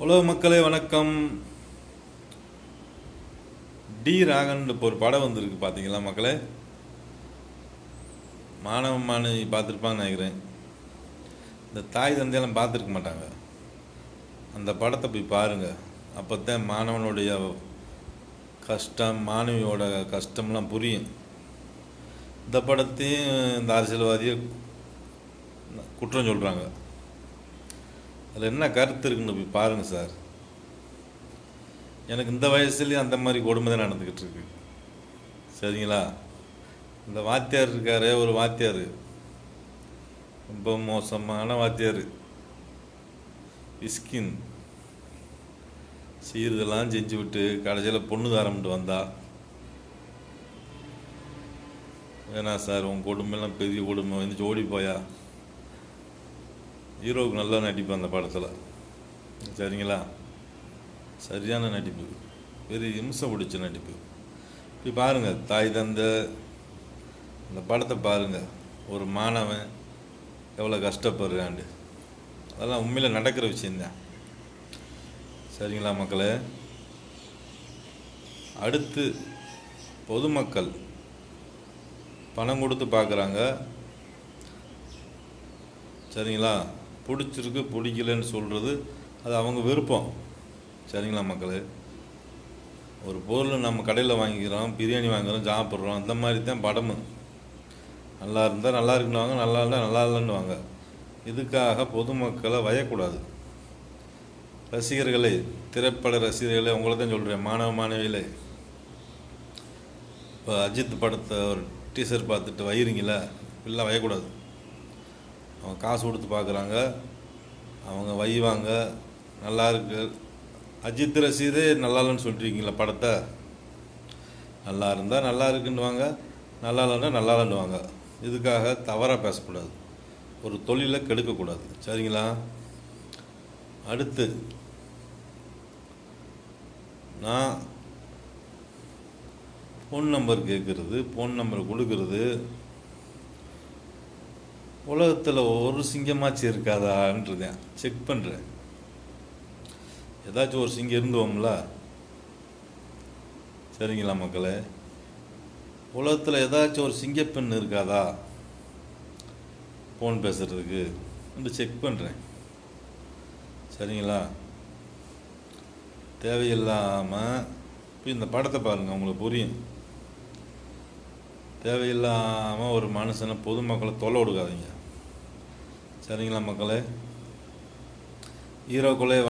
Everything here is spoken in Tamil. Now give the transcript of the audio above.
உலக மக்களே வணக்கம். டி ராகன் இப்போ ஒரு படம் வந்திருக்கு, பார்த்தீங்களா மக்களே? மாணவ மாணவி பார்த்துருப்பான்னு நினைக்கிறேன். இந்த தாய் தந்தையெல்லாம் பார்த்துருக்க மாட்டாங்க. அந்த படத்தை போய் பாருங்கள். அப்போ தான் மாணவனுடைய கஷ்டம், மாணவியோட கஷ்டம்லாம் புரியும். இந்த படத்தையும் இந்த அரசியல்வாதியை குற்றம் சொல்கிறாங்க. அதில் என்ன கருத்து இருக்குன்னு போய் பாருங்கள் சார். எனக்கு இந்த வயசுலேயும் அந்த மாதிரி கொடுமை தான் நடந்துக்கிட்டு இருக்கு. சரிங்களா? இந்த வாத்தியார் இருக்கார், ஒரு வாத்தியார் ரொம்ப மோசமான வாத்தியார். இஸ்கின் சீர்தெல்லாம் செஞ்சு விட்டு கடைசியில் பொண்ணு தாரம்ட்டு வந்தா, வேணா சார் உங்கள் கொடுமைலாம் பெரிய கொடுமை வந்து ஓடி போயா. ஹீரோவுக்கு நல்லா நடிப்பு அந்த படத்தில். சரிங்களா? சரியான நடிப்பு, பெரிய இம்சம் பிடிச்ச நடிப்பு. இப்படி பாருங்கள், தாய் தந்தை அந்த படத்தை பாருங்கள். ஒரு மாணவன் எவ்வளோ கஷ்டப்படுறாண்டு, அதெல்லாம் உண்மையில் நடக்கிற விஷயந்தான். சரிங்களா மக்களே? அடுத்து பொதுமக்கள் பணம் கொடுத்து பார்க்குறாங்க. சரிங்களா? பிடிச்சிருக்கு பிடிக்கலன்னு சொல்கிறது அது அவங்க விருப்பம். சரிங்களா மக்களே? ஒரு பொருள் நம்ம கடையில் வாங்கிக்கிறோம், பிரியாணி வாங்குகிறோம், சாப்பிட்றோம், அந்த மாதிரி தான் படமும். நல்லா இருந்தால் நல்லா இருக்குன்னுவாங்க, நல்லா இருந்தால் நல்லா இல்லைன்னுவாங்க. இதுக்காக பொதுமக்களை வயக்கூடாது. ரசிகர்களே, திரைப்பட ரசிகர்களே, உங்களை தான் சொல்கிறேன், மாணவ மாணவிகளே. இப்போ அஜித் படத்தை ஒரு டீசர் பார்த்துட்டு வயிறீங்களா? இப்படிலாம் வயக்கூடாது. அவங்க காசு கொடுத்து பார்க்குறாங்க, அவங்க வைவாங்க. நல்லா இருக்கு, அஜித் ரசிகரே நல்லா இல்லைன்னு சொல்லிட்டுருக்கீங்களா படத்தை? நல்லா இருந்தால் நல்லா இருக்குன்னுவாங்க, நல்லா இல்லைன்னா நல்லா இல்லைன்னுவாங்க. இதுக்காக தவறாக பேசக்கூடாது, ஒரு தொழிலை கெடுக்கக்கூடாது. சரிங்களா? அடுத்து நான் ஃபோன் நம்பர் கேட்குறது, ஃபோன் நம்பர் கொடுக்கறது, உலகத்தில் ஒரு சிங்கமாச்சு இருக்காதான்றதேன் செக் பண்ணுறேன். ஏதாச்சும் ஒரு சிங்கம் இருந்துவோம்ல. சரிங்களா மக்களே? உலகத்தில் ஏதாச்சும் ஒரு சிங்கப்பெண் இருக்காதா ஃபோன் பேசுகிறதுக்கு வந்து செக் பண்ணுறேன். சரிங்களா? தேவையில்லாமல் இப்போ இந்த படத்தை பாருங்கள், உங்களுக்கு புரியும். தேவையில்லாமல் ஒரு மனுஷனை பொதுமக்களை தொல்லை கொடுக்காதீங்க. சரிங்களா மக்களே? ஹீரோக்குள்ளே